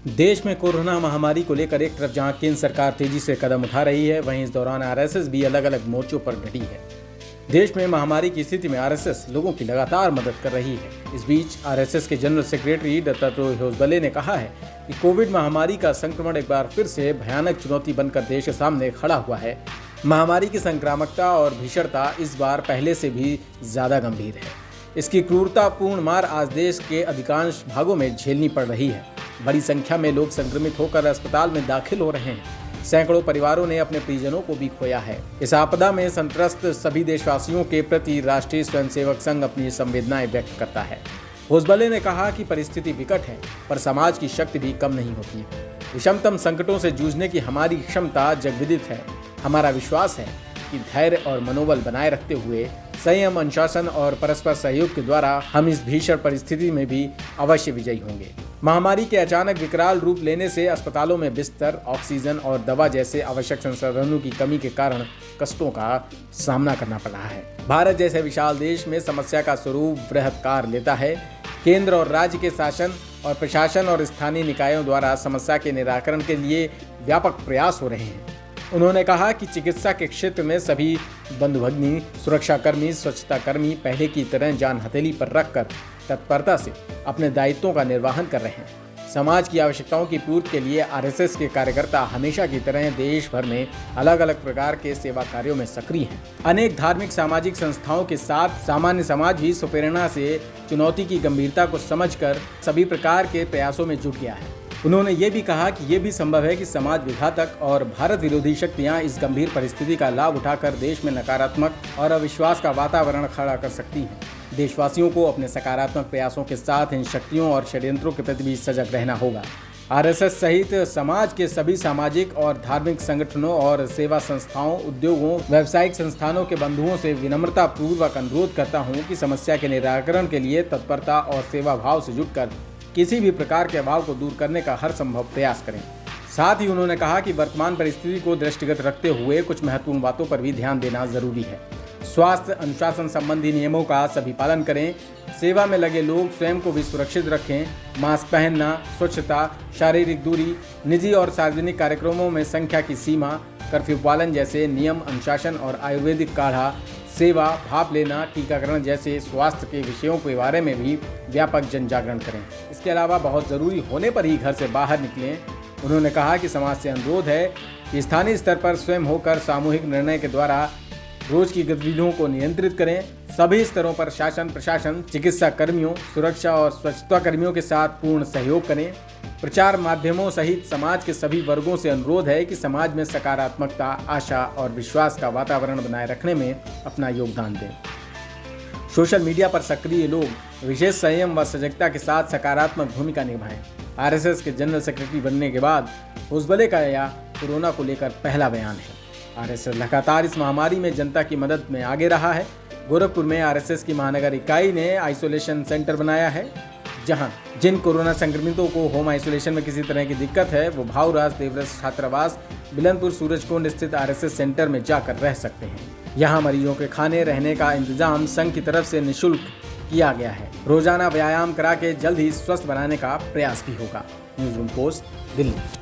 देश में कोरोना महामारी को लेकर एक तरफ जहां केंद्र सरकार तेजी से कदम उठा रही है, वहीं इस दौरान आरएसएस भी अलग अलग मोर्चों पर डटी है। देश में महामारी की स्थिति में आरएसएस लोगों की लगातार मदद कर रही है। इस बीच आरएसएस के जनरल सेक्रेटरी दत्तात्रेय होसबले ने कहा है कि कोविड महामारी का संक्रमण एक बार फिर से भयानक चुनौती बनकर देश के सामने खड़ा हुआ है। महामारी की संक्रामकता और भीषणता इस बार पहले से भी ज्यादा गंभीर है। इसकी क्रूरतापूर्ण मार आज देश के अधिकांश भागों में झेलनी पड़ रही है। बड़ी संख्या में लोग संक्रमित होकर अस्पताल में दाखिल हो रहे हैं। सैकड़ों परिवारों ने अपने परिजनों को भी खोया है। इस आपदा में संत्रस्त सभी देशवासियों के प्रति राष्ट्रीय स्वयंसेवक संघ अपनी संवेदनाएं व्यक्त करता है। होसबले ने कहा कि परिस्थिति विकट है, पर समाज की शक्ति भी कम नहीं होती। विषमतम संकटों से जूझने की हमारी क्षमता जगविदित है। हमारा विश्वास है कि धैर्य और मनोबल बनाए रखते हुए संयम, अनुशासन और परस्पर सहयोग के द्वारा हम इस भीषण परिस्थिति में भी अवश्य विजयी होंगे। महामारी के अचानक विकराल रूप लेने से अस्पतालों में बिस्तर, ऑक्सीजन और दवा जैसे आवश्यक संसाधनों की कमी के कारण कष्टों का सामना करना पड़ रहा है। भारत जैसे विशाल देश में समस्या का स्वरूप बृहत्कार लेता है। केंद्र और राज्य के शासन और प्रशासन और स्थानीय निकायों द्वारा समस्या के निराकरण के लिए व्यापक प्रयास हो रहे हैं। उन्होंने कहा कि चिकित्सा के क्षेत्र में सभी बंधुभगिनी, सुरक्षाकर्मी, स्वच्छता कर्मी पहले की तरह जान हथेली पर रखकर तत्परता से अपने दायित्वों का निर्वहन कर रहे हैं। समाज की आवश्यकताओं की पूर्ति के लिए आरएसएस के कार्यकर्ता हमेशा की तरह देश भर में अलग अलग प्रकार के सेवा कार्यों में सक्रिय हैं। अनेक धार्मिक सामाजिक संस्थाओं के साथ सामान्य समाज भी स्वप्रेरणा से चुनौती की गंभीरता को समझकर सभी प्रकार के प्रयासों में जुट गया है। उन्होंने ये भी कहा कि ये भी संभव है कि समाज विघातक और भारत विरोधी शक्तियां इस गंभीर परिस्थिति का लाभ उठाकर देश में नकारात्मक और अविश्वास का वातावरण खड़ा कर सकती हैं। देशवासियों को अपने सकारात्मक प्रयासों के साथ इन शक्तियों और षड्यंत्रों के प्रति भी सजग रहना होगा। आरएसएस सहित समाज के सभी सामाजिक और धार्मिक संगठनों और सेवा संस्थाओं, उद्योगों, व्यावसायिक संस्थानों के बंधुओं से विनम्रता पूर्वक अनुरोध करता हूँ कि समस्या के निराकरण के लिए तत्परता और सेवा भाव से जुटकर किसी भी प्रकार के अभाव को दूर करने का हर संभव प्रयास करें। साथ ही उन्होंने कहा कि वर्तमान परिस्थिति को दृष्टिगत रखते हुए कुछ महत्वपूर्ण बातों पर भी ध्यान देना जरूरी है। स्वास्थ्य अनुशासन संबंधी नियमों का सभी पालन करें। सेवा में लगे लोग स्वयं को भी सुरक्षित रखें। मास्क पहनना, स्वच्छता, शारीरिक दूरी, निजी और सार्वजनिक कार्यक्रमों में संख्या की सीमा, कर्फ्यू पालन जैसे नियम, अनुशासन और आयुर्वेदिक काढ़ा सेवा, भाप लेना, टीकाकरण जैसे स्वास्थ्य के विषयों के बारे में भी व्यापक जन जागरण करें। इसके अलावा बहुत ज़रूरी होने पर ही घर से बाहर निकलें। उन्होंने कहा कि समाज से अनुरोध है कि स्थानीय स्तर पर स्वयं होकर सामूहिक निर्णय के द्वारा रोज की गतिविधियों को नियंत्रित करें। सभी स्तरों पर शासन, प्रशासन, चिकित्सा कर्मियों, सुरक्षा और स्वच्छता कर्मियों के साथ पूर्ण सहयोग करें। प्रचार माध्यमों सहित समाज के सभी वर्गों से अनुरोध है कि समाज में सकारात्मकता, आशा और विश्वास का वातावरण बनाए रखने में अपना योगदान दें। सोशल मीडिया पर सक्रिय लोग विशेष संयम व सजगता के साथ सकारात्मक भूमिका निभाएं। आरएसएस के जनरल सेक्रेटरी बनने के बाद होसबले का यह कोरोना को लेकर पहला बयान है। आरएसएस लगातार इस महामारी में जनता की मदद में आगे रहा है। गोरखपुर में आरएसएस की महानगर इकाई ने आइसोलेशन सेंटर बनाया है, जहां जिन कोरोना संक्रमितों को होम आइसोलेशन में किसी तरह की दिक्कत है वो भावराज देवरस छात्रावास, बिलनपुर सूरजकुंड स्थित आरएसएस सेंटर में जाकर रह सकते हैं। यहां मरीजों के खाने रहने का इंतजाम संघ की तरफ से निःशुल्क किया गया है। रोजाना व्यायाम करा के जल्द ही स्वस्थ बनाने का प्रयास भी होगा। News room post, Delhi.